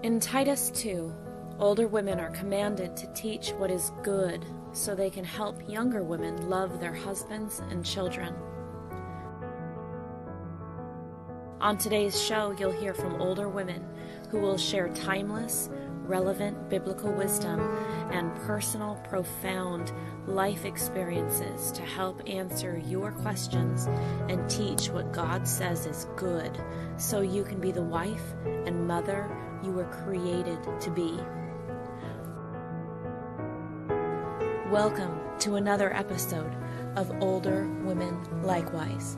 In Titus 2, older women are commanded to teach what is good so they can help younger women love their husbands and children. On today's show, you'll hear from older women who will share timeless, relevant biblical wisdom and personal, profound life experiences to help answer your questions and teach what God says is good so you can be the wife and mother you were created to be. Welcome to another episode of Older Women Likewise.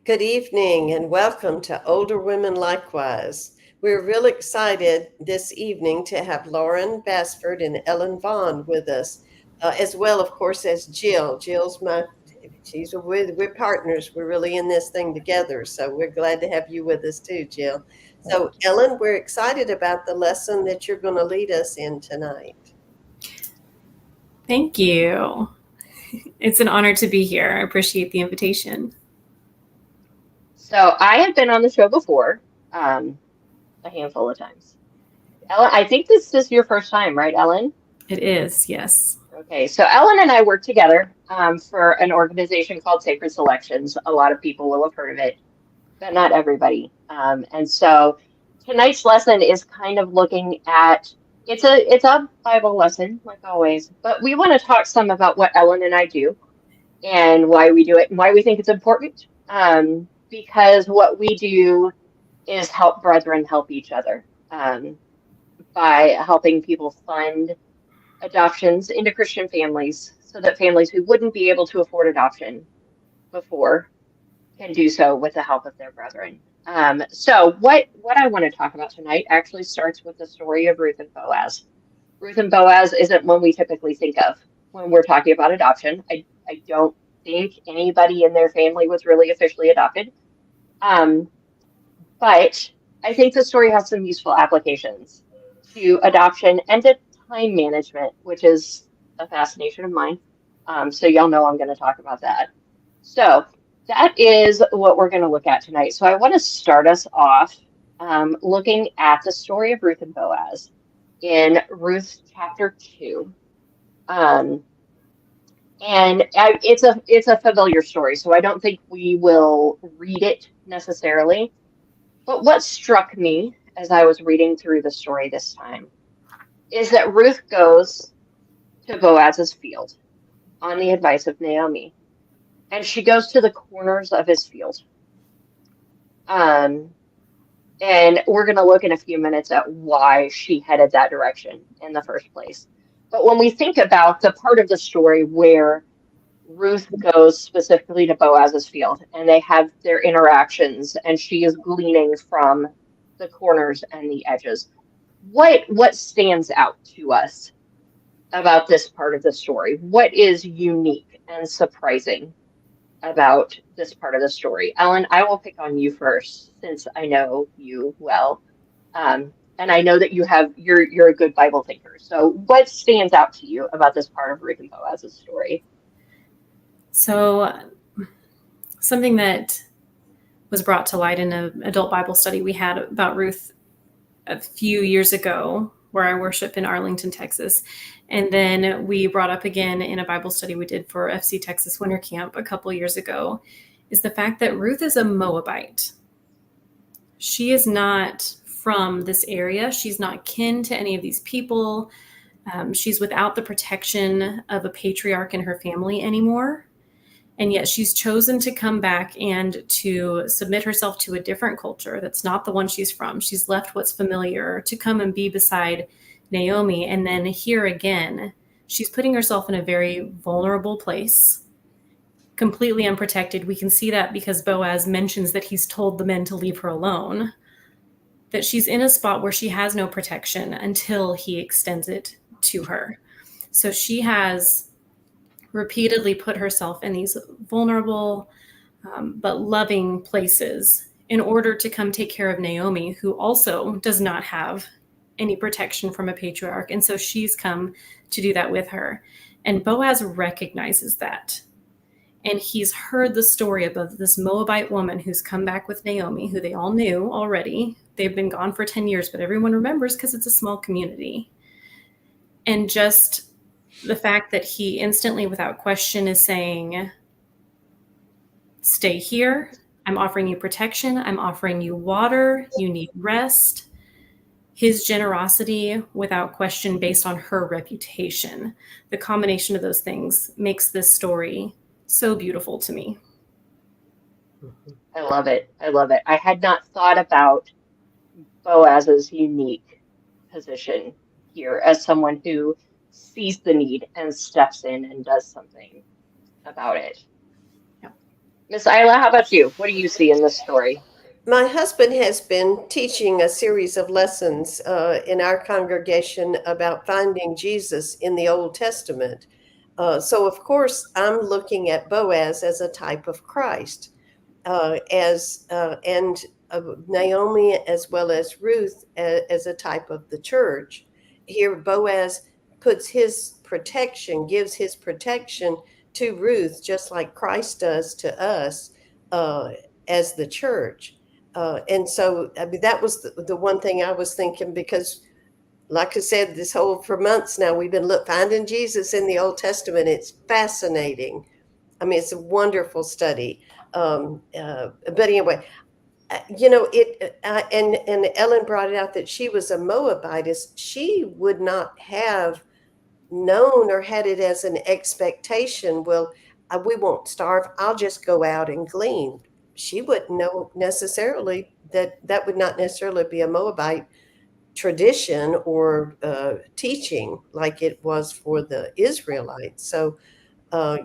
Good evening and welcome to Older Women Likewise. We're really excited this evening to have Lauren Bassford and Ellen Vaughn with us, as well, of course, as Jill. We're partners. We're really in this thing together. So we're glad to have you with us too, Jill. So Ellen, we're excited about the lesson that you're going to lead us in tonight. Thank you. It's an honor to be here. I appreciate the invitation. So I have been on the show before, a handful of times. Ellen, I think this is your first time, right, Ellen? It is, yes. Okay, so Ellen and I work together for an organization called Sacred Selections. A lot of people will have heard of it, but not everybody. And so tonight's lesson is kind of looking at, it's a Bible lesson, like always, but we want to talk some about what Ellen and I do and why we do it and why we think it's important. Because what we do is help brethren help each other by helping people fund adoptions into Christian families so that families who wouldn't be able to afford adoption before can do so with the help of their brethren. So what I want to talk about tonight actually starts with the story of Ruth and Boaz. Ruth and Boaz isn't one we typically think of when we're talking about adoption. I don't think anybody in their family was really officially adopted. But I think the story has some useful applications to adoption and to time management, which is a fascination of mine. So y'all know I'm going to talk about that. So that is what we're going to look at tonight. So I want to start us off looking at the story of Ruth and Boaz in Ruth chapter 2. And it's a familiar story, so I don't think we will read it necessarily. But what struck me as I was reading through the story this time is that Ruth goes to Boaz's field on the advice of Naomi, and she goes to the corners of his field. And we're going to look in a few minutes at why she headed that direction in the first place. But when we think about the part of the story where Ruth goes specifically to Boaz's field and they have their interactions and she is gleaning from the corners and the edges, what stands out to us about this part of the story? What is unique and surprising about this part of the story? Ellen, I will pick on you first since I know you well. And I know that you're a good Bible thinker. So what stands out to you about this part of Ruth and Boaz's story? So something that was brought to light in an adult Bible study we had about Ruth a few years ago, where I worship in Arlington, Texas. And then we brought up again in a Bible study we did for FC Texas Winter Camp a couple years ago, is the fact that Ruth is a Moabite. She is not from this area. She's not kin to any of these people. She's without the protection of a patriarch in her family anymore. And yet she's chosen to come back and to submit herself to a different culture that's not the one she's from. She's left what's familiar to come and be beside Naomi. And then here again, she's putting herself in a very vulnerable place, completely unprotected. We can see that because Boaz mentions that he's told the men to leave her alone, that she's in a spot where she has no protection until he extends it to her. So she has repeatedly put herself in these vulnerable but loving places in order to come take care of Naomi, who also does not have any protection from a patriarch. And so she's come to do that with her. And Boaz recognizes that. And he's heard the story of this Moabite woman who's come back with Naomi, who they all knew already. They've been gone for 10 years, but everyone remembers because it's a small community. And just the fact that he instantly, without question, is saying, stay here. I'm offering you protection. I'm offering you water. You need rest. His generosity, without question, based on her reputation. The combination of those things makes this story so beautiful to me. I love it. I love it. I had not thought about Boaz's unique position here as someone who sees the need and steps in and does something about it. Yeah. Miss Ila, how about you? What do you see in this story? My husband has been teaching a series of lessons in our congregation about finding Jesus in the Old Testament. So, of course, I'm looking at Boaz as a type of Christ, and Naomi as well as Ruth as a type of the church. Here, Boaz puts his protection, gives his protection to Ruth, just like Christ does to us as the church. And so, I mean, that was the one thing I was thinking, because like I said, for months now, we've been finding Jesus in the Old Testament. It's fascinating. I mean, it's a wonderful study. But anyway, and Ellen brought it out that she was a Moabitess. She would not have known or had it as an expectation. Well, we won't starve. I'll just go out and glean. She wouldn't know necessarily that would not necessarily be a Moabite tradition or teaching like it was for the Israelites. So,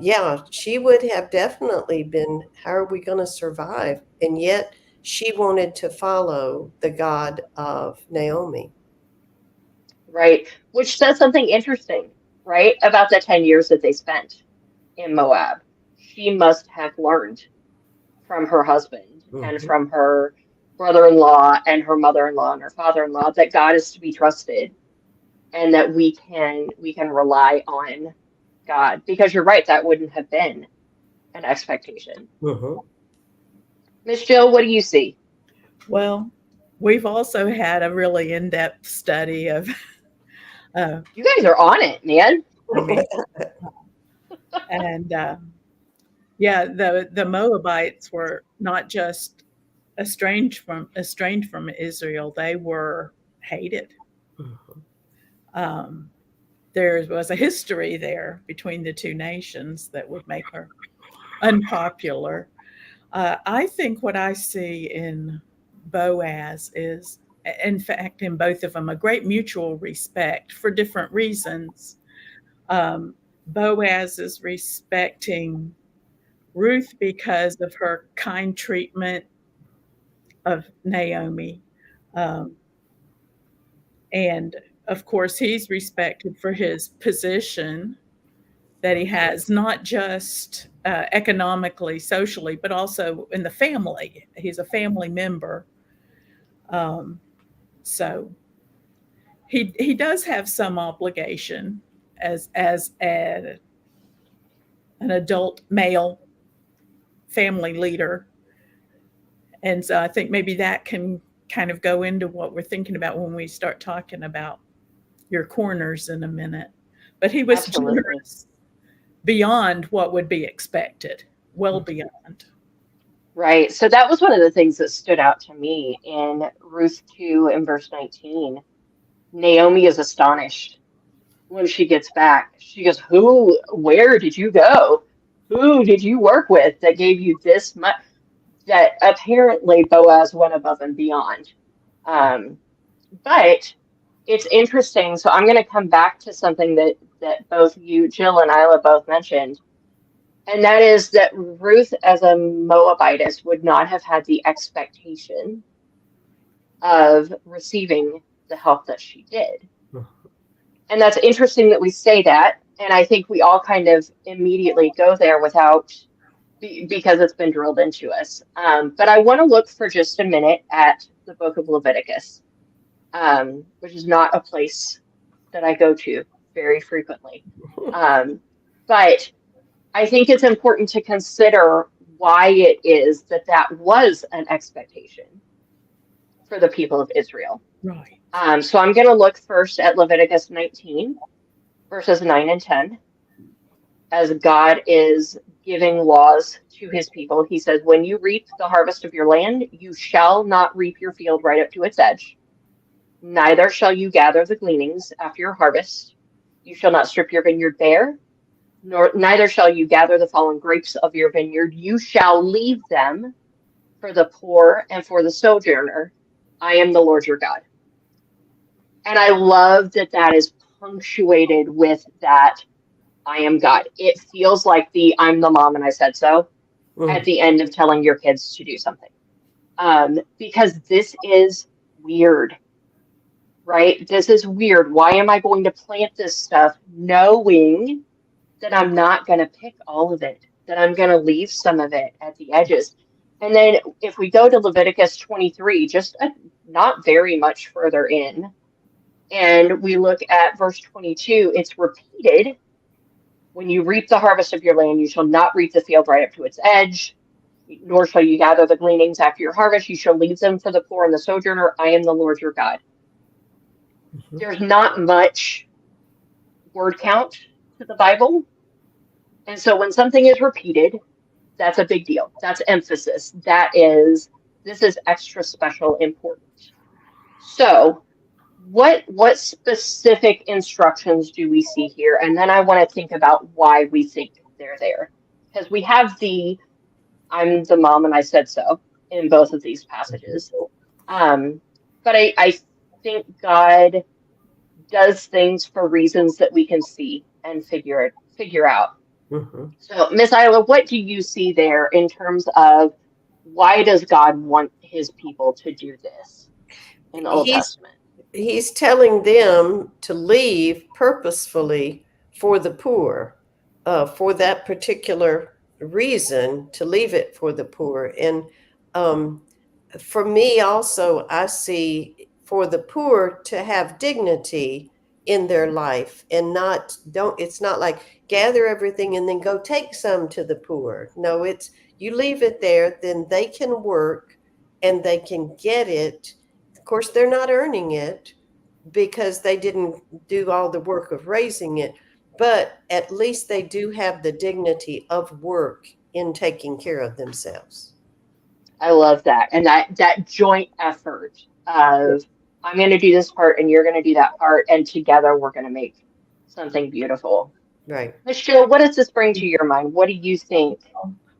yeah, she would have definitely been, how are we going to survive? And yet she wanted to follow the God of Naomi. Right, which says something interesting, right, about the 10 years that they spent in Moab. She must have learned from her husband and from her brother-in-law and her mother-in-law and her father-in-law that God is to be trusted and that we can rely on God. Because you're right, that wouldn't have been an expectation. Miss Jill, what do you see? Well, we've also had a really in-depth study of. You guys are on it, man. I mean, and yeah, the Moabites were not just estranged from Israel; they were hated. There was a history there between the two nations that would make her unpopular. I think what I see in Boaz is, in fact, in both of them, a great mutual respect for different reasons. Boaz is respecting Ruth because of her kind treatment of Naomi. And of course, he's respected for his position that he has, not just economically, socially, but also in the family. He's a family member. So he does have some obligation as an adult male family leader. And so I think maybe that can kind of go into what we're thinking about when we start talking about your corners in a minute. But he was generous beyond what would be expected, well beyond. Right. So that was one of the things that stood out to me in Ruth 2 in verse 19. Naomi is astonished when she gets back. She goes, where did you go? Who did you work with that gave you this much? That apparently Boaz went above and beyond. But it's interesting. So I'm going to come back to something that both you, Jill, and Ila both mentioned. And that is that Ruth, as a Moabitess, would not have had the expectation of receiving the help that she did. And that's interesting that we say that. And I think we all kind of immediately go there because it's been drilled into us. But I want to look for just a minute at the book of Leviticus, which is not a place that I go to very frequently. But I think it's important to consider why it is that that was an expectation for the people of Israel. Right. So I'm going to look first at Leviticus 19, verses 9 and 10. As God is giving laws to his people, he says, when you reap the harvest of your land, you shall not reap your field right up to its edge. Neither shall you gather the gleanings after your harvest. You shall not strip your vineyard bare, neither shall you gather the fallen grapes of your vineyard. You shall leave them for the poor and for the sojourner. I am the Lord your God. And I love that that is punctuated with that I am God. It feels like the I'm the mom and I said so at the end of telling your kids to do something. Because this is weird, right? This is weird. Why am I going to plant this stuff knowing that I'm not going to pick all of it, that I'm going to leave some of it at the edges? And then if we go to Leviticus 23, just not very much further in, and we look at verse 22, it's repeated. When you reap the harvest of your land, you shall not reap the field right up to its edge, nor shall you gather the gleanings after your harvest. You shall leave them for the poor and the sojourner. I am the Lord your God. Mm-hmm. There's not much word count to the Bible. And so when something is repeated, that's a big deal. That's emphasis. This is extra special important. So what specific instructions do we see here? And then I want to think about why we think they're there. Because we have I'm the mom and I said so in both of these passages. But I think God does things for reasons that we can see and figure out. Mm-hmm. So, Miss Ila, what do you see there in terms of why does God want his people to do this in the Old Testament? He's telling them to leave purposefully for the poor, for that particular reason, to leave it for the poor. And for me also, I see for the poor to have dignity in their life and it's not like gather everything and then go take some to the poor. No, it's you leave it there, then they can work and they can get it. Of course, they're not earning it because they didn't do all the work of raising it, but at least they do have the dignity of work in taking care of themselves. I love that. And that joint effort of I'm going to do this part and you're going to do that part, and together we're going to make something beautiful. Right. Miss Jill, what does this bring to your mind? What do you think?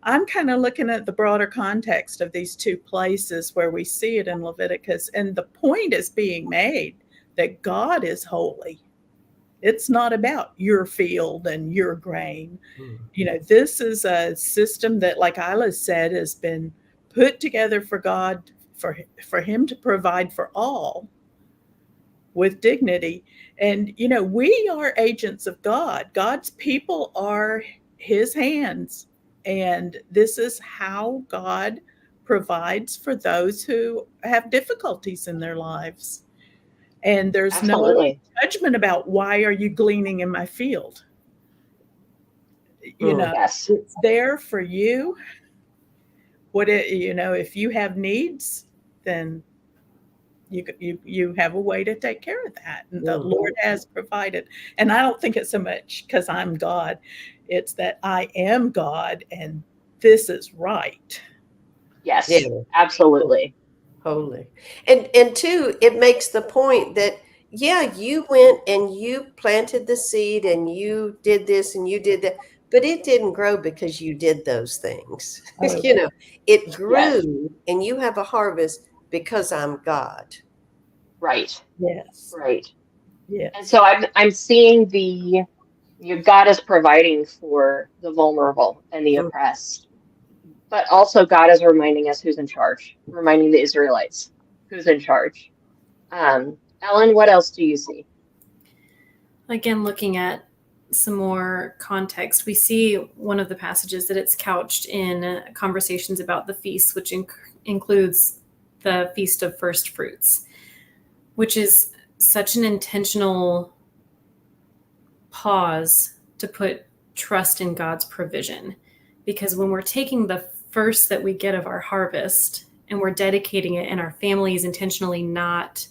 I'm kind of looking at the broader context of these two places where we see it in Leviticus, and the point is being made that God is holy. It's not about your field and your grain. This is a system that, like Ila said, has been put together for God, for him to provide for all with dignity. And, we are agents of God. God's people are his hands. And this is how God provides for those who have difficulties in their lives. And there's Absolutely. no judgment about why are you gleaning in my field. Yes. It's there for you. If you have needs, then you have a way to take care of that. And the Lord has provided. And I don't think it's so much because I'm God. It's that I am God and this is right. Yes, yeah. Absolutely. Holy. And two, it makes the point that, yeah, you went and you planted the seed and you did this and you did that, but it didn't grow because you did those things. It grew and you have a harvest because I'm God. Right. Yes. Right. Yes. And so I'm seeing God is providing for the vulnerable and the oppressed, but also God is reminding us who's in charge, reminding the Israelites who's in charge. Ellen, what else do you see? Again, looking at some more context, we see one of the passages that it's couched in conversations about the feast, which includes the Feast of First Fruits, which is such an intentional pause to put trust in God's provision. Because when we're taking the first that we get of our harvest and we're dedicating it, and our family is intentionally not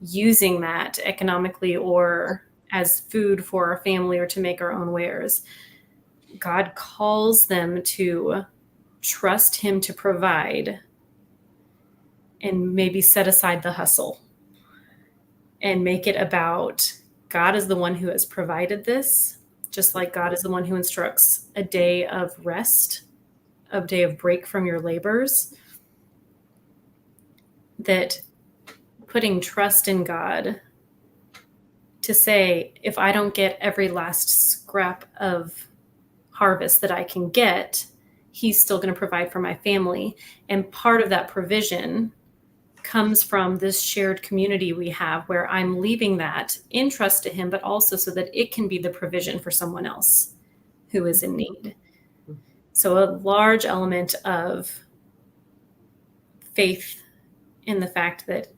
using that economically or as food for our family or to make our own wares, God calls them to trust him to provide and maybe set aside the hustle and make it about God is the one who has provided this, just like God is the one who instructs a day of rest, a day of break from your labors. That putting trust in God to say, if I don't get every last scrap of harvest that I can get, he's still going to provide for my family. And part of that provision comes from this shared community we have, where I'm leaving that in trust to him, but also so that it can be the provision for someone else who is in need. So a large element of faith in the fact that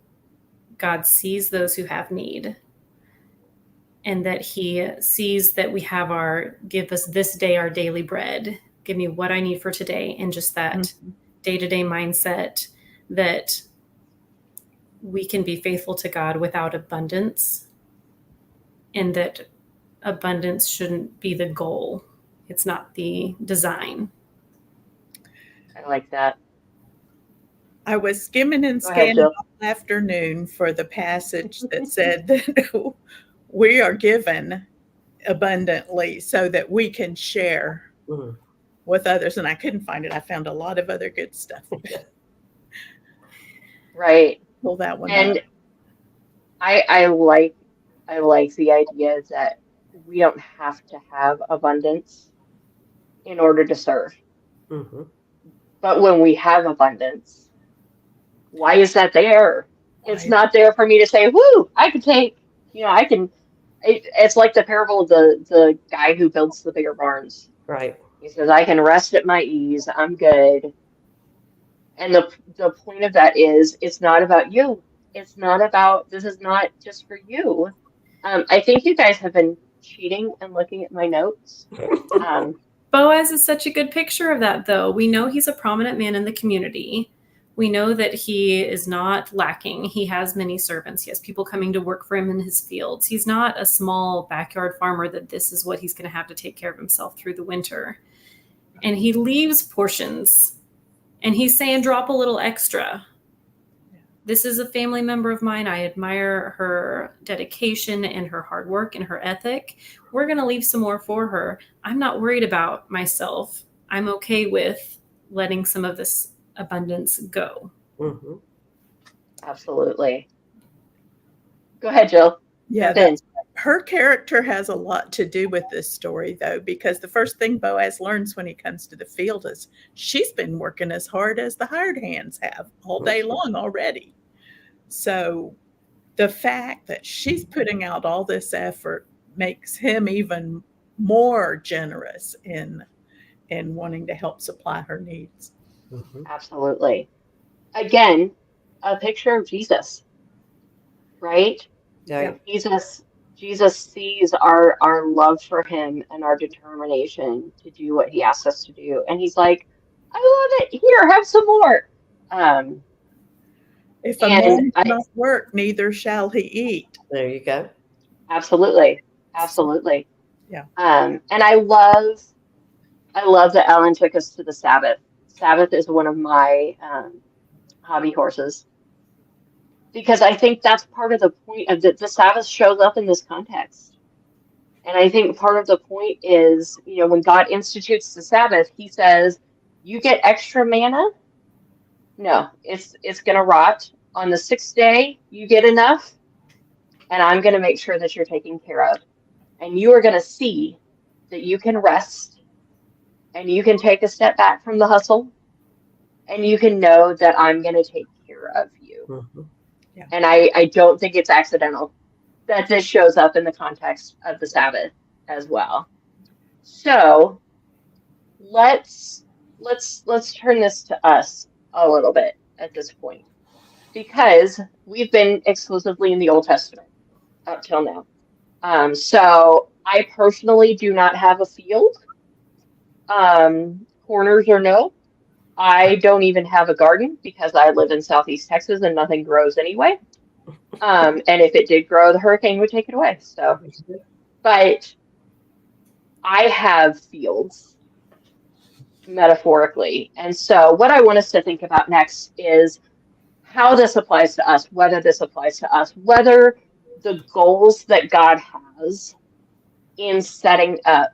God sees those who have need, and that he sees that we have give us this day our daily bread, give me what I need for today, and just that day-to-day mindset that we can be faithful to God without abundance, and that abundance shouldn't be the goal. It's not the design. I like that. I was skimming and Go ahead, scanning Jill. all afternoon for the passage that said that we are given abundantly so that we can share with others. And I couldn't find it. I found a lot of other good stuff. Right. Pull that one And up. I like the idea that we don't have to have abundance in order to serve. Mm-hmm. But when we have abundance, why is that there? It's Why? not there for me to say, whoo, I can take, I can. It's like the parable of the guy who builds the bigger barns. Right. He says, I can rest at my ease. I'm good. And the point of that is, it's not about you. It's not about, this is not just for you. I think you guys have been cheating and looking at my notes. Boaz is such a good picture of that, though. We know he's a prominent man in the community. We know that he is not lacking. He has many servants. He has people coming to work for him in his fields. He's not a small backyard farmer that this is what he's going to have to take care of himself through the winter. And he leaves portions, and he's saying, drop a little extra. This is a family member of mine. I admire her dedication and her hard work and her ethic. We're going to leave some more for her. I'm not worried about myself. I'm okay with letting some of this abundance go. Mm-hmm. Absolutely. Go ahead, Jill. Yeah, her character has a lot to do with this story, though, because the first thing Boaz learns when he comes to the field is she's been working as hard as the hired hands have all day long already. So the fact that she's putting out all this effort makes him even more generous in wanting to help supply her needs. Mm-hmm. Absolutely. Again, a picture of Jesus, right? Yeah. Jesus sees our love for him and our determination to do what he asks us to do. And he's like, I love it. Here, have some more. If a man cannot work, neither shall he eat. There you go. Absolutely. Absolutely. Yeah. And I love that Ellen took us to the Sabbath. Sabbath is one of my hobby horses, because I think that's part of the point of the Sabbath shows up in this context. And I think part of the point is, when God institutes the Sabbath, he says, you get extra manna. No, it's going to rot. On the sixth day, you get enough, and I'm going to make sure that you're taken care of. And you are going to see that you can rest, and you can take a step back from the hustle, and you can know that I'm going to take care of you. Mm-hmm. Yeah. And I don't think it's accidental that this shows up in the context of the Sabbath as well. So let's turn this to us a little bit at this point, because we've been exclusively in the Old Testament up till now. So I personally do not have a field. Corners or no. I don't even have a garden because I live in Southeast Texas and nothing grows anyway. And if it did grow, the hurricane would take it away. So, but I have fields metaphorically. And so what I want us to think about next is how this applies to us, whether this applies to us, whether the goals that God has in setting up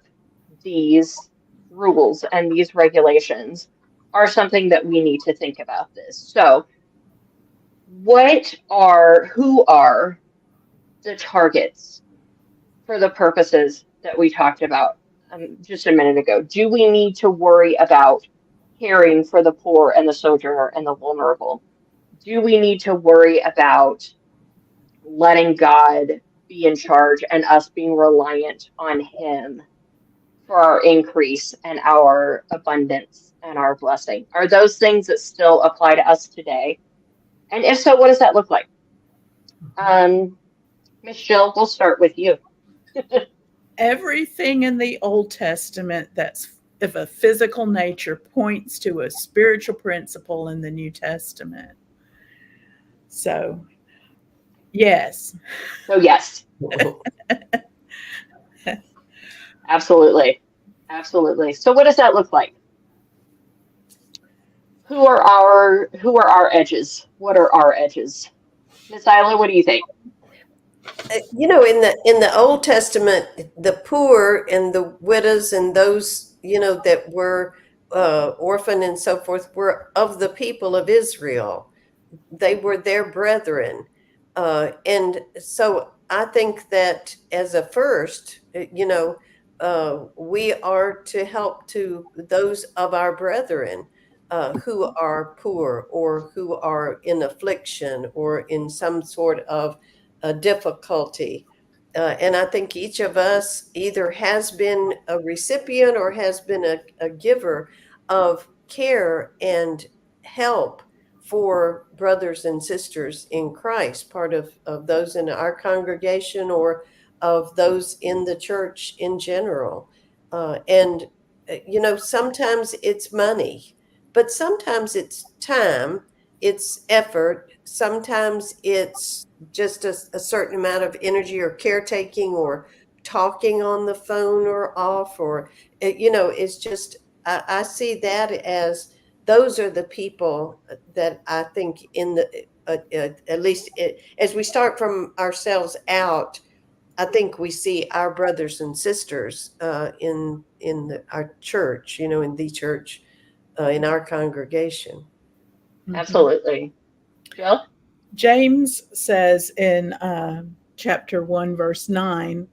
these rules and these regulations are something that we need to think about this. So who are the targets for the purposes that we talked about just a minute ago? Do we need to worry about caring for the poor and the sojourner and the vulnerable? Do we need to worry about letting God be in charge and us being reliant on Him for our increase and our abundance and our blessing? Are those things that still apply to us today? And if so, what does that look like? Miss Jill, we'll start with you. Everything in the Old Testament that's of a physical nature points to a spiritual principle in the New Testament. So, yes. So, yes. Absolutely. Absolutely. So what does that look like? Who are our edges? What are our edges? Miss Isla, what do you think? You know, in the Old Testament, the poor and the widows and those, you know, that were orphaned and so forth were of the people of Israel. They were their brethren. And so I think that as a first, you know, we are to help to those of our brethren who are poor or who are in affliction or in some sort of difficulty. And I think each of us either has been a recipient or has been a giver of care and help for brothers and sisters in Christ, part of those in our congregation or of those in the church in general. And, you know, sometimes it's money, but sometimes it's time, it's effort, sometimes it's just a certain amount of energy or caretaking or talking on the phone or off, or, you know, it's just, I see that as those are the people that I think in the, at least as we start from ourselves out, I think we see our brothers and sisters in our church, you know, in the church, in our congregation. Absolutely. Jill? James says in chapter 1, verse 9,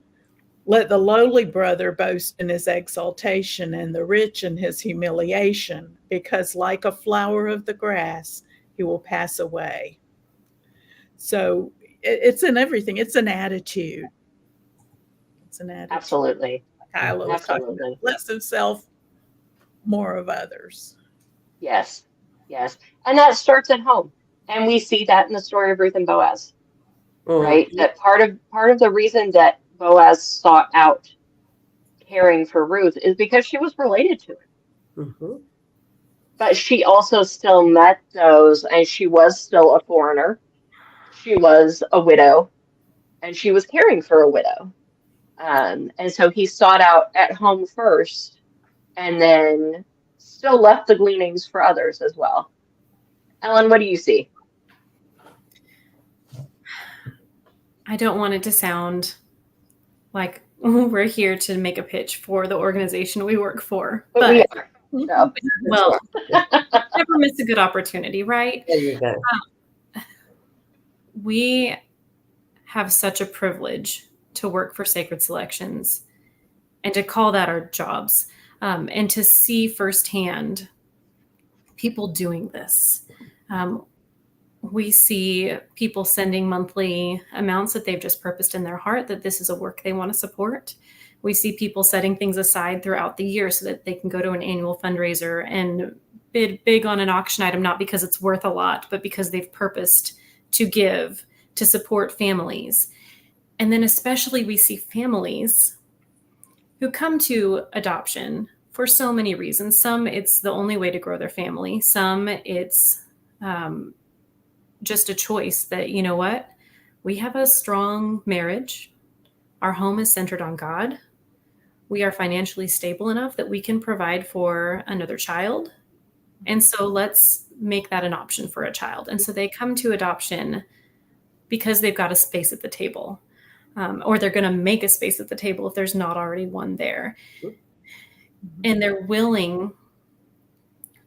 let the lowly brother boast in his exaltation and the rich in his humiliation, because like a flower of the grass, he will pass away. So it's in everything. It's an attitude. It's an attitude. Absolutely. Kyla was talking about less himself, more of others. Yes. Yes. And that starts at home. And we see that in the story of Ruth and Boaz. Right? That part of the reason that Boaz sought out caring for Ruth is because she was related to him. But she also still met those, and she was still a foreigner. She was a widow, and she was caring for a widow. And so he sought out at home first, and then still left the gleanings for others as well. Ellen, what do you see? I don't want it to sound like we're here to make a pitch for the organization we work for. But we are. So. Well, never miss a good opportunity, right? There you go. We have such a privilege to work for Sacred Selections and to call that our jobs, and to see firsthand people doing this. We see people sending monthly amounts that they've just purposed in their heart that this is a work they want to support. We see people setting things aside throughout the year so that they can go to an annual fundraiser and bid big on an auction item, not because it's worth a lot, but because they've purposed to give, to support families. And then especially we see families who come to adoption for so many reasons. Some, it's the only way to grow their family. Some, it's just a choice that, you know what, we have a strong marriage. Our home is centered on God. We are financially stable enough that we can provide for another child. And so let's make that an option for a child. And so they come to adoption because they've got a space at the table, or they're going to make a space at the table if there's not already one there. And they're willing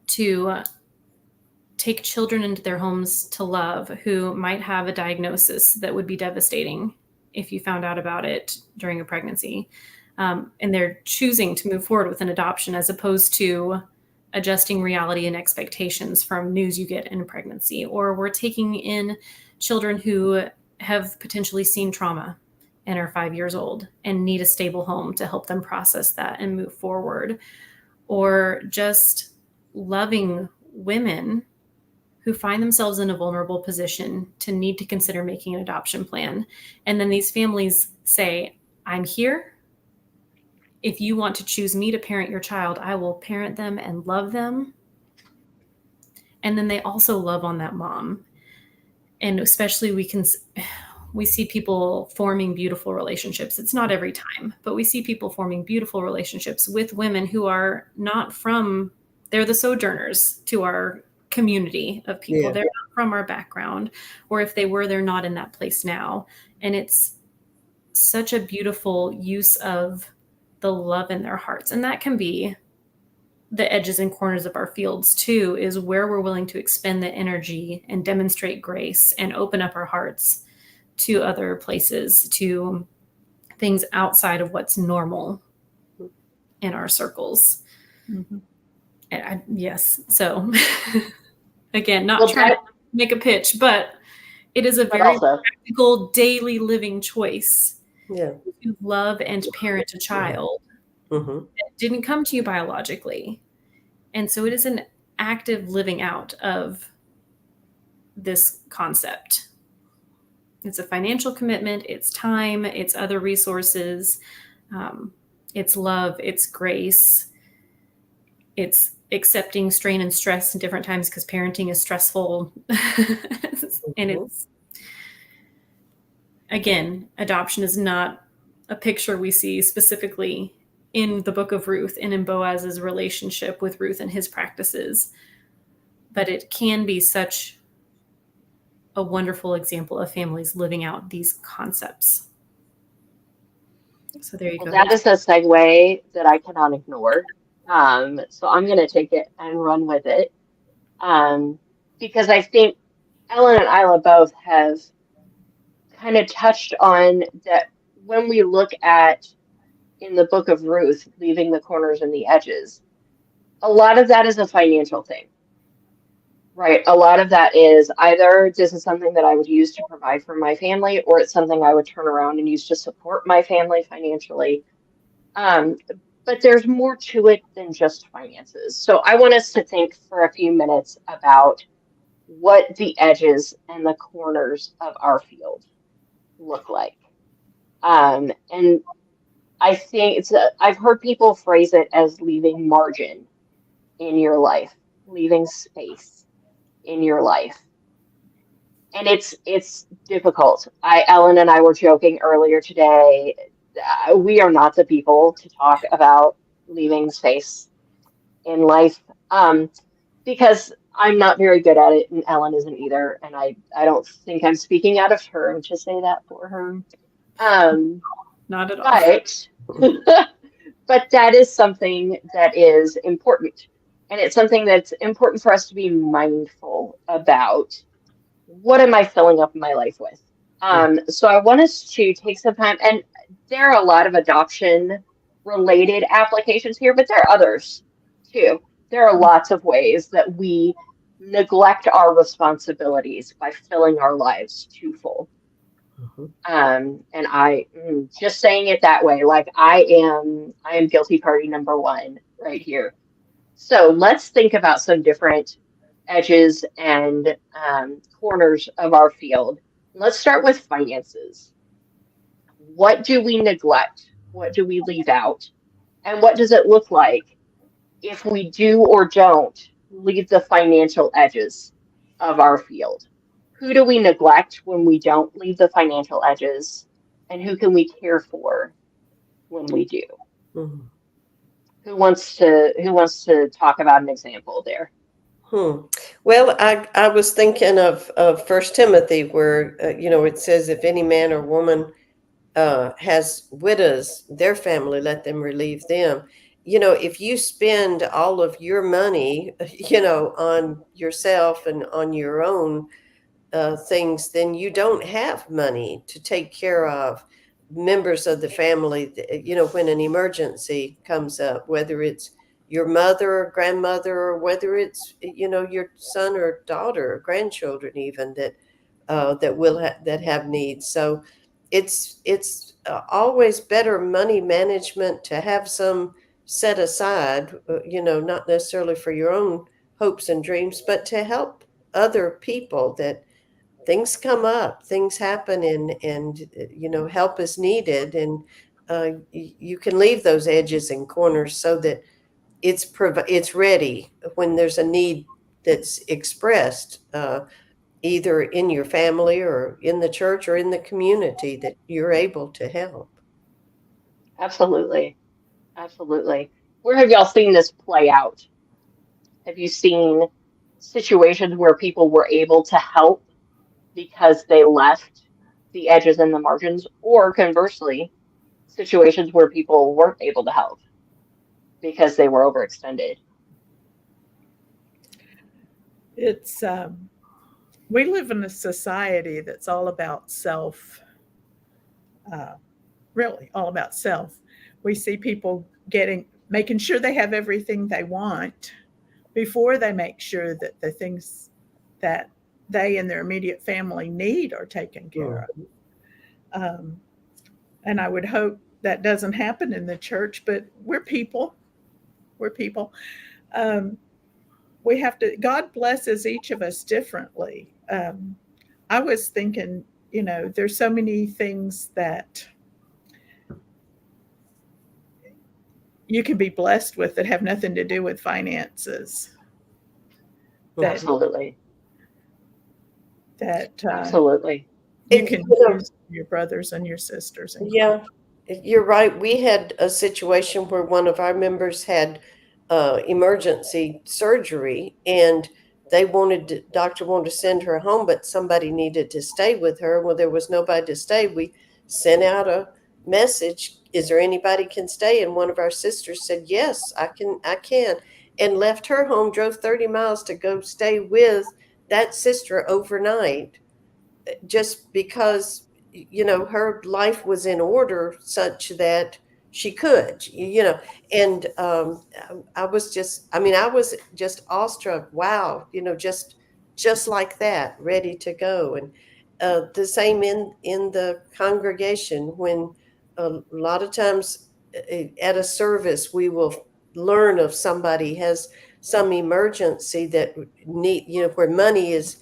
to take children into their homes to love who might have a diagnosis that would be devastating if you found out about it during a pregnancy. And they're choosing to move forward with an adoption as opposed to adjusting reality and expectations from news you get in a pregnancy. Or we're taking in children who have potentially seen trauma and are 5 years old and need a stable home to help them process that and move forward. Or just loving women who find themselves in a vulnerable position to need to consider making an adoption plan. And then these families say, I'm here. If you want to choose me to parent your child, I will parent them and love them. And then they also love on that mom. And especially we see people forming beautiful relationships. It's not every time, but we see people forming beautiful relationships with women who are not from, they're the sojourners to our community of people. Yeah. They're not from our background, or if they were, they're not in that place now. And it's such a beautiful use of the love in their hearts. And that can be the edges and corners of our fields too, is where we're willing to expend the energy and demonstrate grace and open up our hearts to other places, to things outside of what's normal in our circles. Mm-hmm. Yes. So again, not trying to make a pitch, but it is a very practical daily living choice. Yeah. To love and parent a child that didn't come to you biologically. And so it is an active living out of this concept. It's a financial commitment, it's time, it's other resources, it's love, it's grace, it's accepting strain and stress in different times because parenting is stressful. And it's, again, adoption is not a picture we see specifically in the book of Ruth and in Boaz's relationship with Ruth and his practices, but it can be such a wonderful example of families living out these concepts. So there you go. That is a segue that I cannot ignore. So I'm going to take it and run with it. Because I think Ellen and Ila both have kind of touched on that when we look at in the book of Ruth, leaving the corners and the edges, a lot of that is a financial thing, right? A lot of that is either this is something that I would use to provide for my family, or it's something I would turn around and use to support my family financially. But there's more to it than just finances. So I want us to think for a few minutes about what the edges and the corners of our field look like. And I think I've heard people phrase it as leaving margin in your life, leaving space in your life. And it's difficult. Ellen and I were joking earlier today. We are not the people to talk about leaving space in life, because I'm not very good at it, and Ellen isn't either. And I don't think I'm speaking out of turn to say that for her. Not at all. But that is something that is important. And it's something that's important for us to be mindful about. What am I filling up my life with? So I want us to take some time, and there are a lot of adoption related applications here, but there are others too. There are lots of ways that we neglect our responsibilities by filling our lives too full. And I just saying it that way, like I am guilty party number one right here. So let's think about some different edges and corners of our field. Let's start with finances. What do we neglect? What do we leave out? And what does it look like if we do or don't leave the financial edges of our field? Who do we neglect when we don't leave the financial edges? And who can we care for when we do? Mhm. Who wants to talk about an example there? Well, I was thinking of First Timothy, where it says, if any man or woman has widows, their family, let them relieve them. If you spend all of your money, on yourself and on your own things, then you don't have money to take care of members of the family. When an emergency comes up, whether it's your mother or grandmother, or whether it's your son or daughter or grandchildren, even that have needs. So it's always better money management to have some set aside, not necessarily for your own hopes and dreams, but to help other people. That things come up, things happen, and help is needed, and you can leave those edges and corners so that it's ready when there's a need that's expressed, either in your family or in the church or in the community, that you're able to help. Absolutely. Absolutely. Where have y'all seen this play out? Have you seen situations where people were able to help because they left the edges and the margins, or conversely, situations where people weren't able to help because they were overextended? It's we live in a society that's all about self, really all about self. We see people making sure they have everything they want before they make sure that the things that they and their immediate family need are taken care of. And I would hope that doesn't happen in the church, but we're people. We're people. We have to, God blesses each of us differently. I was thinking, there's so many things that you can be blessed with that have nothing to do with finances. Absolutely. Absolutely. You can use your brothers and your sisters. Yeah, you're right. We had a situation where one of our members had emergency surgery, and doctor wanted to send her home, but somebody needed to stay with her. Well, there was nobody to stay. We sent out a message, is there anybody can stay? And one of our sisters said, yes, I can, and left her home, drove 30 miles to go stay with that sister overnight, just because her life was in order such that she could, and I was just awestruck. Wow, just like that, ready to go. And the same in the congregation, when a lot of times at a service we will learn of somebody has some emergency that need, where money is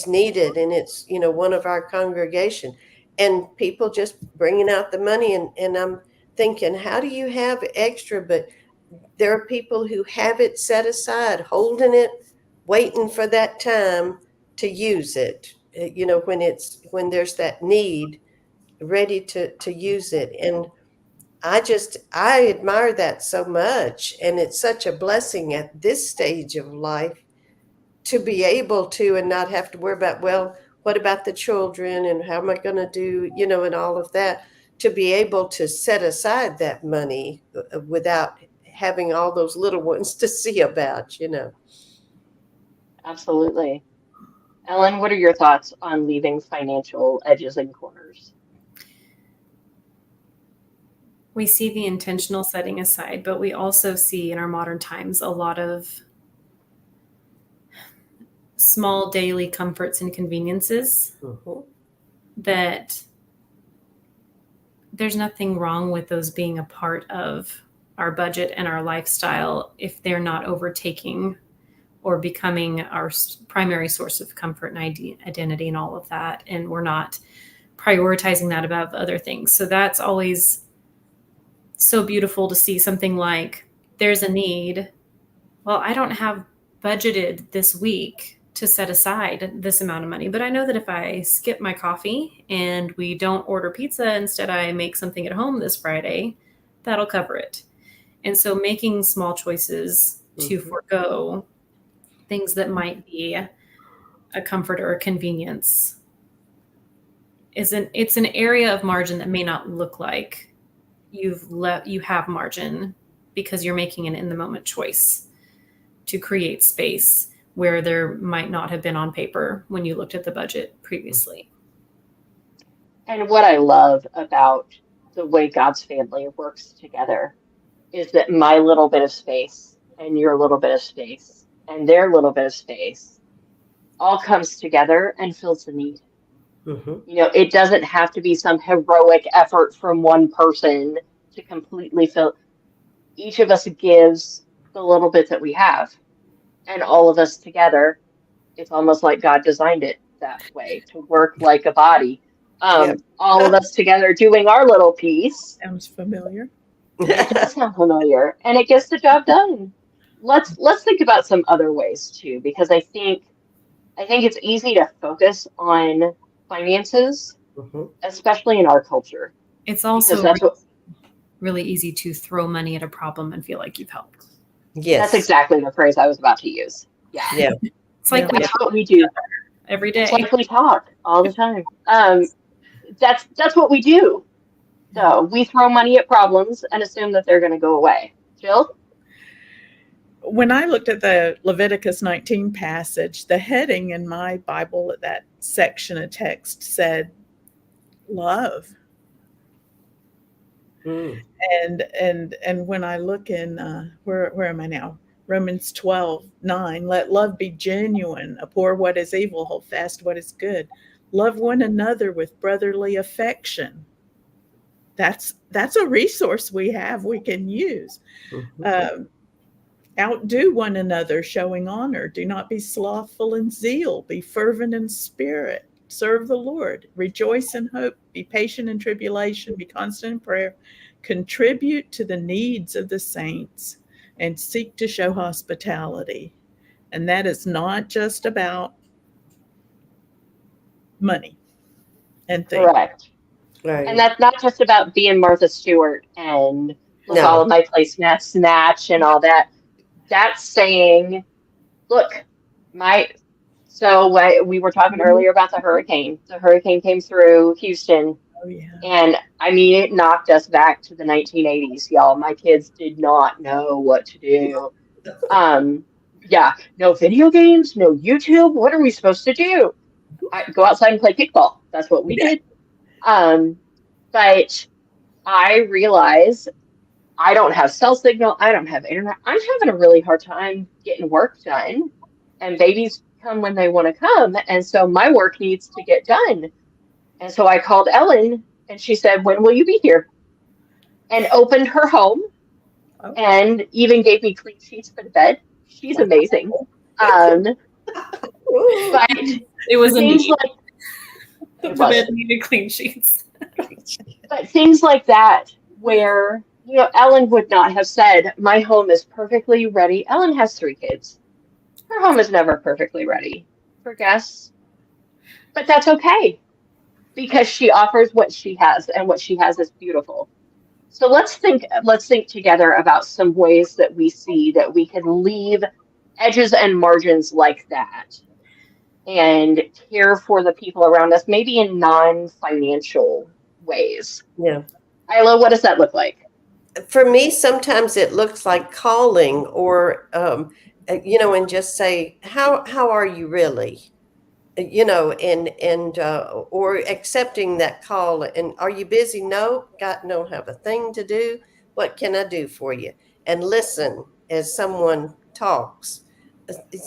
needed, and it's one of our congregation, and people just bringing out the money, and I'm thinking, how do you have extra? But there are people who have it set aside, holding it, waiting for that time to use it, when there's that need, ready to use it. And I admire that so much, and it's such a blessing at this stage of life to be able to, and not have to worry about, well, what about the children, and how am I going to do, and all of that, to be able to set aside that money without having all those little ones to see about. Absolutely. Ellen, what are your thoughts on leaving financial edges and corners? We see the intentional setting aside, but we also see in our modern times a lot of small daily comforts and conveniences that there's nothing wrong with those being a part of our budget and our lifestyle if they're not overtaking or becoming our primary source of comfort and identity and all of that. And we're not prioritizing that above other things. So that's always so beautiful to see something like there's a need, well, I don't have budgeted this week to set aside this amount of money, but I know that if I skip my coffee and we don't order pizza, instead I make something at home this Friday, that'll cover it. And so making small choices to forego things that might be a comfort or a convenience it's an area of margin that may not look like you have margin, because you're making an in the moment choice to create space where there might not have been on paper when you looked at the budget previously. And what I love about the way God's family works together is that my little bit of space and your little bit of space and their little bit of space all comes together and fills the need. You know, it doesn't have to be some heroic effort from one person to completely fill. Each of us gives the little bit that we have, and all of us together, it's almost like God designed it that way to work like a body. All of us together doing our little piece. Sounds familiar. It does sound familiar, and it gets the job done. Let's think about some other ways too, because I think it's easy to focus on finances, especially in our culture. It's also That's really easy to throw money at a problem and feel like you've helped. Yes. That's exactly the phrase I was about to use. Yeah. It's like that's what we do every day. It's like we talk all the time. That's what we do. So we throw money at problems and assume that they're going to go away. Jill? When I looked at the Leviticus 19 passage, the heading in my Bible at that section of text said love. And when I look in where am I now? Romans 12:9, let love be genuine, abhor what is evil, hold fast what is good. Love one another with brotherly affection. That's a resource we can use. Outdo one another, showing honor. Do not be slothful in zeal. Be fervent in spirit. Serve the Lord. Rejoice in hope. Be patient in tribulation. Be constant in prayer. Contribute to the needs of the saints and seek to show hospitality. And that is not just about money and things. Correct. Right. And that's not just about being Martha Stewart and all of my placemats snatch and all that. That's saying, look, we were talking earlier about the hurricane. The hurricane came through Houston. Oh, yeah. And I mean, it knocked us back to the 1980s, y'all. My kids did not know what to do. No video games, no YouTube. What are we supposed to do? Go outside and play kickball. That's what we did. But I realize I don't have cell signal. I don't have internet. I'm having a really hard time getting work done. And babies come when they want to come. And so my work needs to get done. And so I called Ellen and she said, when will you be here? And opened her home and even gave me clean sheets for the bed. She's amazing. But it was things like the bed needed clean sheets. But things like that where, Ellen would not have said, my home is perfectly ready. Ellen has 3 kids. Her home is never perfectly ready for guests. But that's okay, because she offers what she has, and what she has is beautiful. So let's think together about some ways that we see that we can leave edges and margins like that and care for the people around us, maybe in non-financial ways. Yeah. Ila, what does that look like? For me, sometimes it looks like calling or, and just say, how are you really? Or accepting that call. And are you busy? No, have a thing to do. What can I do for you? And listen as someone talks.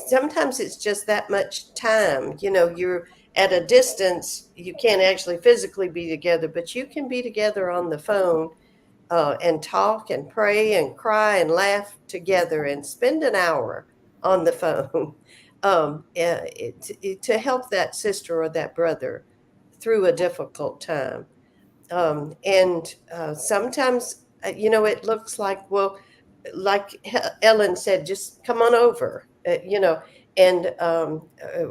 Sometimes it's just that much time. You're at a distance. You can't actually physically be together, but you can be together on the phone and talk and pray and cry and laugh together and spend an hour on the phone. To help that sister or that brother through a difficult time. Sometimes, it looks like, well, like Ellen said, just come on over, and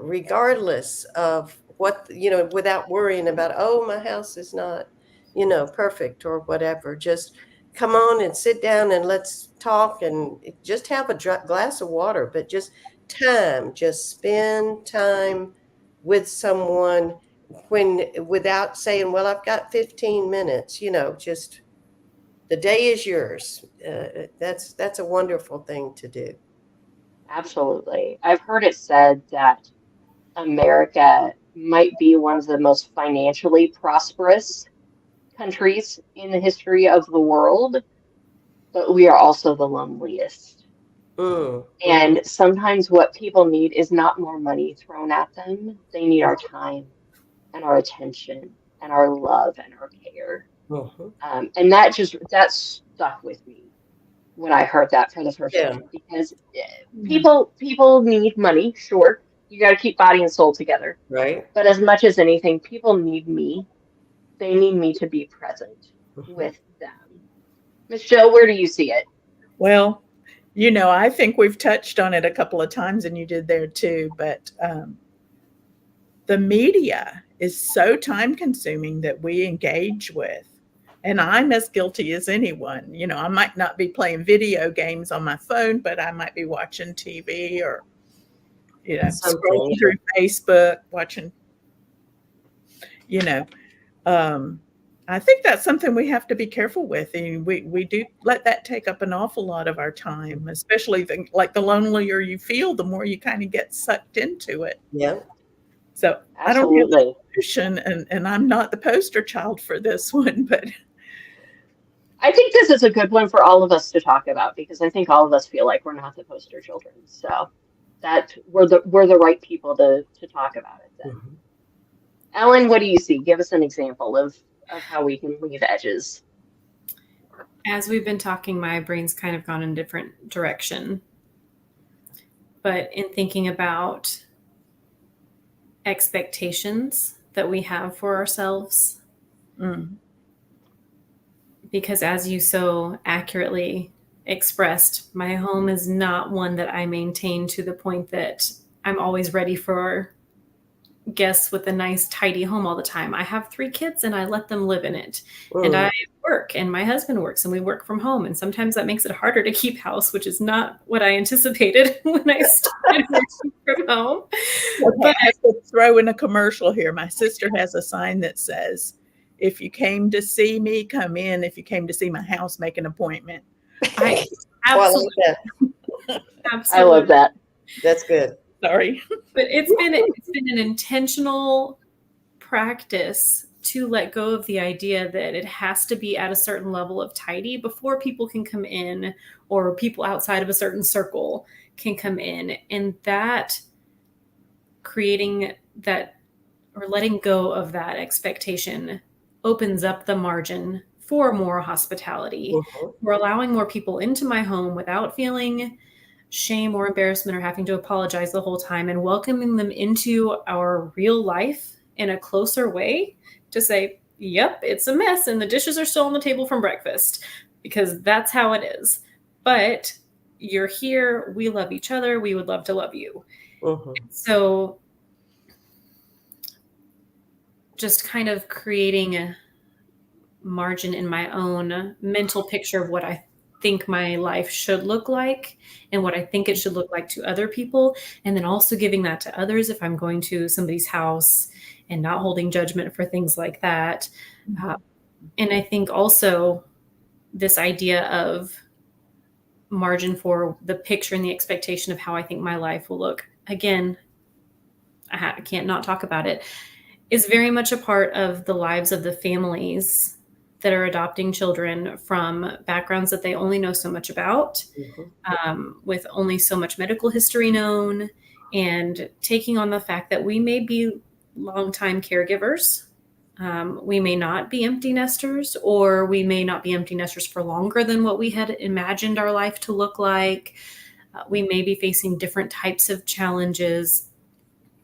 regardless of what, without worrying about, oh, my house is not, perfect or whatever, just come on and sit down and let's talk and just have a glass of water, but just spend time with someone without saying, well, I've got 15 minutes, just the day is yours. That's a wonderful thing to do. Absolutely. I've heard it said that America might be one of the most financially prosperous countries in the history of the world, but we are also the loneliest. Mm, And sometimes what people need is not more money thrown at them. They need our time and our attention and our love and our care. mhm. And that stuck with me when I heard that for the first Yeah, time, because Yeah. people need money, sure. You got to keep body and soul together. right. But as much as anything, people need me. They need me to be present Mhm. with them. Miss Jill, where do you see it? Well, I think we've touched on it a couple of times, and you did there too. But the media is so time consuming that we engage with. And I'm as guilty as anyone. I might not be playing video games on my phone, but I might be watching TV or, Something. scrolling through Facebook, watching, you know, um, I think that's something we have to be careful with. And we do let that take up an awful lot of our time, especially like the lonelier you feel, the more you kind of get sucked into it. Yeah. So I don't have a Absolutely. solution, and I'm not the poster child for this one, but I think this is a good one for all of us to talk about because I think all of us feel like we're not the poster children. So that we're the right people to talk about it then. Mhm. Ellen, what do you see? Give us an example of how we can leave edges. As we've been talking, my brain's kind of gone in a different direction. But in thinking about expectations that we have for ourselves, mm, because as you so accurately expressed, my home is not one that I maintain to the point that I'm always ready for guests with a nice tidy home all the time. I have 3 kids and I let them live in it. And Mm. I work and my husband works and we work from home. And sometimes that makes it harder to keep house, which is not what I anticipated when I started working from home. okay, But I have to throw in a commercial here. My sister has a sign that says, "If you came to see me, come in. If you came to see my house, make an appointment." I Oh, I absolutely, like that. I love absolutely. that. That's good. Sorry. But it's been an intentional practice to let go of the idea that it has to be at a certain level of tidy before people can come in, or people outside of a certain circle can come in. And that creating that, or letting go of that expectation, opens up the margin for more hospitality. Mhm. We're allowing more people into my home without feeling shame or embarrassment or having to apologize the whole time, and welcoming them into our real life in a closer way to say, yep, it's a mess and the dishes are still on the table from breakfast, because that's how it is. But you're here. We love each other. We would love to love you. Mhm. So just kind of creating a margin in my own mental picture of what I think my life should look like and what I think it should look like to other people. And then also giving that to others if I'm going to somebody's house, and not holding judgment for things like that. Uh, and I think also this idea of margin for the picture and the expectation of how I think my life will look. Again, I can't not talk about it. Is very much a part of the lives of the families that are adopting children from backgrounds that they only know so much about, Mhm. with only so much medical history known, and taking on the fact that we may be longtime caregivers. We may not be empty nesters, or we may not be empty nesters for longer than what we had imagined our life to look like. We may be facing different types of challenges.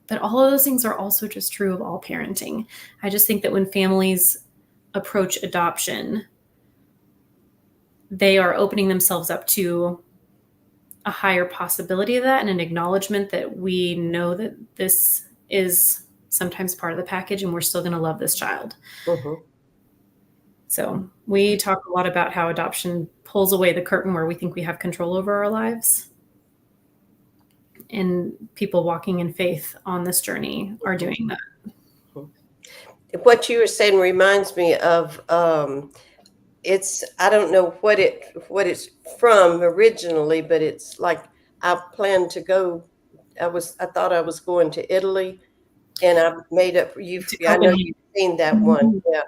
But all of those things are also just true of all parenting. I just think that when families approach adoption they are opening themselves up to a higher possibility of that and an acknowledgement that we know that this is sometimes part of the package and we're still going to love this child. Mm-hmm. So we talk a lot about how adoption pulls away the curtain where we think we have control over our lives. And people walking in faith on this journey are doing that. What you were saying reminds me of it's, I don't know what it's from originally, but it's like I planned to go. I thought I was going to Italy, and I made up. I know you've seen that one, yeah.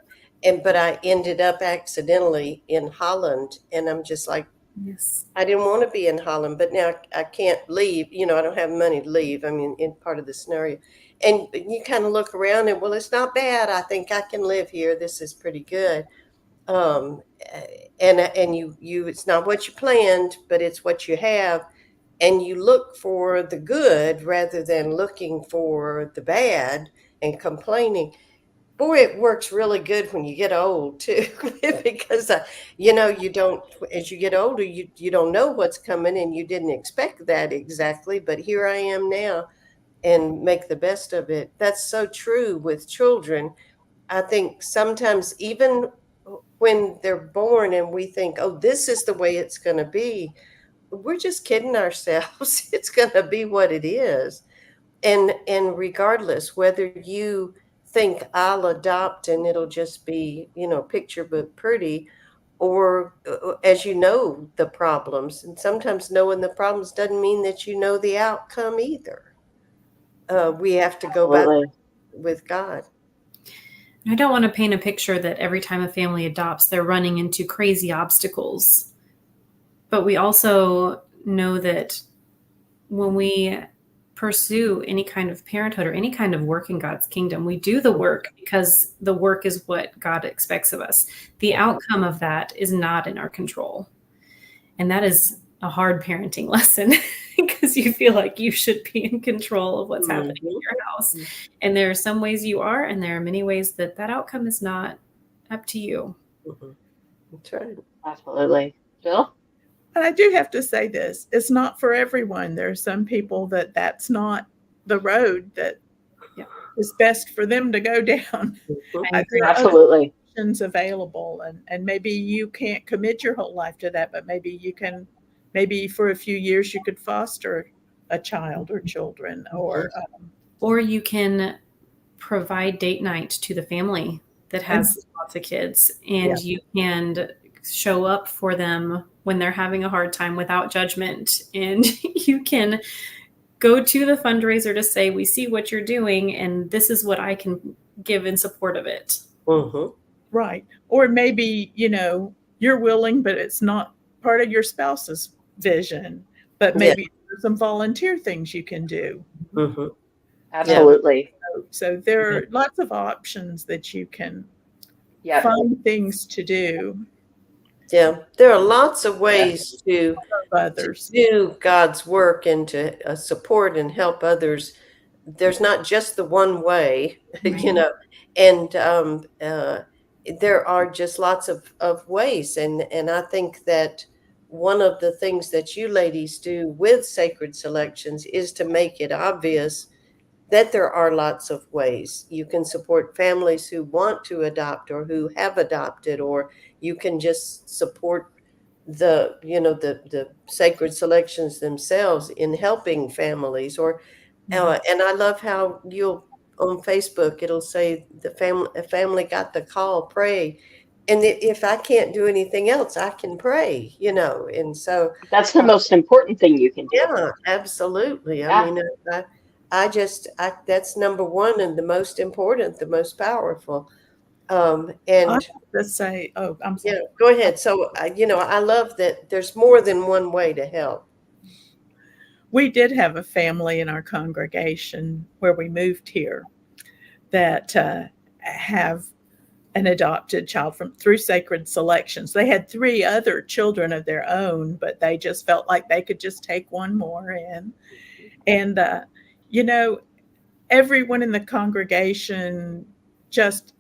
But I ended up accidentally in Holland, and I'm just like, Yes. I didn't want to be in Holland, but now I can't leave. I don't have money to leave. I mean, in part of the scenario, and you kind of look around and, well, it's not bad. I think I can live here. This is pretty good. Um, and you it's not what you planned, but it's what you have, and you look for the good rather than looking for the bad and complaining. Boy, it works really good when you get old too, because you don't, as you get older, you don't know what's coming, and you didn't expect that exactly, but here I am now, and make the best of it. That's so true with children. I think sometimes even when they're born and we think, oh, this is the way it's going to be, we're just kidding ourselves. It's going to be what it is. And regardless whether you think I'll adopt and it'll just be, picture book pretty, or as the problems, and sometimes knowing the problems doesn't mean that you know the outcome either. We have to go back with God. I don't want to paint a picture that every time a family adopts, they're running into crazy obstacles. But we also know that when we pursue any kind of parenthood or any kind of work in God's kingdom, we do the work because the work is what God expects of us. The outcome of that is not in our control. And that is a hard parenting lesson because you feel like you should be in control of what's happening in your house. And there are some ways you are, and there are many ways that outcome is not up to you. That's right. Absolutely. Jill? And I do have to say this, it's not for everyone. There are some people that's not the road that is best for them to go down. I agree. Absolutely. Options available, and maybe you can't commit your whole life to that, but maybe you can, maybe for a few years you could foster a child or children, or you can provide date night to the family that has lots of kids, and you can show up for them when they're having a hard time without judgment, and you can go to the fundraiser to say, we see what you're doing and this is what I can give in support of it. Right. Or maybe you're willing, but it's not part of your spouse's vision, but maybe there's some volunteer things you can do. Absolutely. So there are lots of options that you can find things to do. Yeah, there are lots of ways to do God's work and to support and help others. There's not just the one way, and there are just lots of ways. And I think that one of the things that you ladies do with Sacred Selections is to make it obvious that there are lots of ways you can support families who want to adopt or who have adopted, or you can just support the Sacred Selections themselves in helping families. Or and I love how you'll on Facebook it'll say a family got the call, pray, and if I can't do anything else, I can pray, and so that's the most important thing you can do. Yeah, absolutely. I mean, that's number one and the most important, the most powerful. And let's say, I'm sorry. Yeah, go ahead. So, I love that there's more than one way to help. We did have a family in our congregation where we moved here that have an adopted child through Sacred Selections. They had 3 other children of their own, but they just felt like they could just take one more in. And, everyone in the congregation just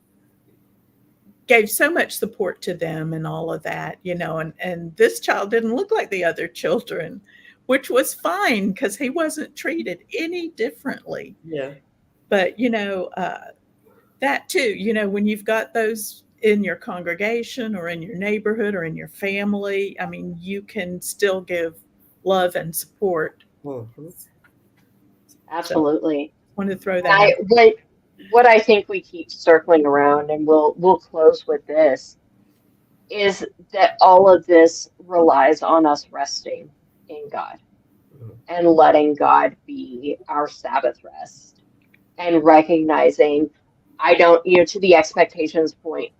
gave so much support to them and all of that, and this child didn't look like the other children, which was fine because he wasn't treated any differently. Yeah. But, that too, when you've got those in your congregation or in your neighborhood or in your family, I mean, you can still give love and support. Mm-hmm. Absolutely. So, wanted to throw that out. What I think we keep circling around, and we'll close with this, is that all of this relies on us resting in God and letting God be our Sabbath rest, and recognizing to the expectations point,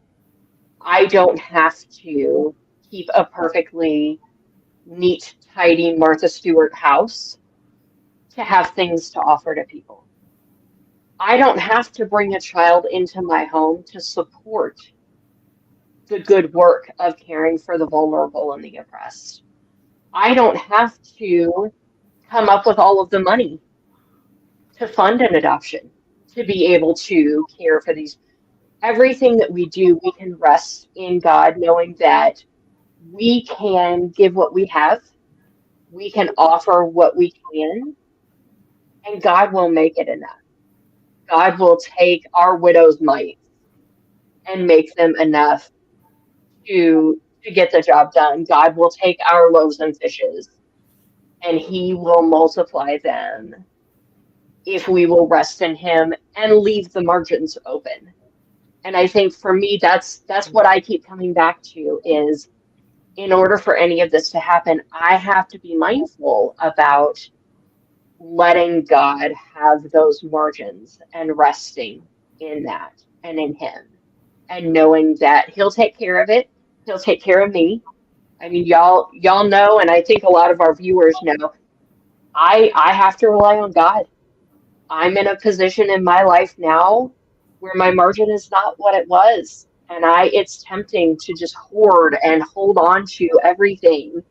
I don't have to keep a perfectly neat, tidy Martha Stewart house to have things to offer to people. I don't have to bring a child into my home to support the good work of caring for the vulnerable and the oppressed. I don't have to come up with all of the money to fund an adoption to be able to care for these. Everything that we do, we can rest in God, knowing that we can give what we have, we can offer what we can, and God will make it enough. God will take our widow's mites and make them enough to get the job done. God will take our loaves and fishes and he will multiply them if we will rest in him and leave the margins open. And I think for me, that's what I keep coming back to is, in order for any of this to happen, I have to be mindful about letting God have those margins and resting in that and in him, and knowing that he'll take care of it. He'll take care of me. I mean, y'all know, and I think a lot of our viewers know, I have to rely on God. I'm in a position in my life now where my margin is not what it was. And it's tempting to just hoard and hold on to everything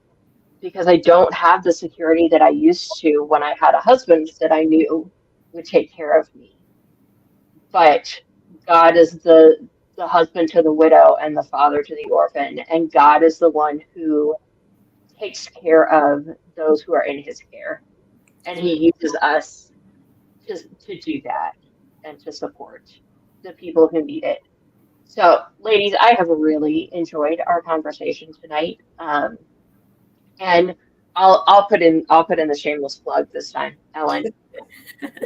because I don't have the security that I used to when I had a husband that I knew would take care of me. But God is the husband to the widow and the father to the orphan, and God is the one who takes care of those who are in his care. And he uses us to do that and to support the people who need it. So, ladies, I have really enjoyed our conversation tonight. And I'll put in the shameless plug this time, Ellen.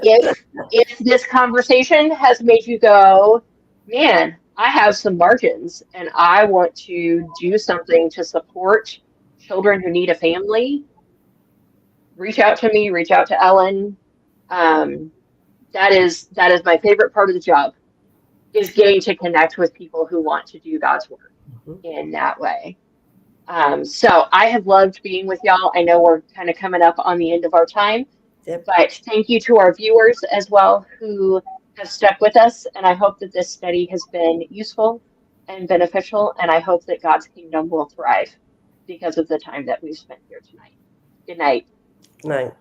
If this conversation has made you go, man, I have some margins and I want to do something to support children who need a family, reach out to me, reach out to Ellen. That is my favorite part of the job, is getting to connect with people who want to do God's work in that way. So I have loved being with y'all. I know we're kind of coming up on the end of our time, but thank you to our viewers as well who have stuck with us. And I hope that this study has been useful and beneficial. And I hope that God's kingdom will thrive because of the time that we've spent here tonight. Good night. Good night.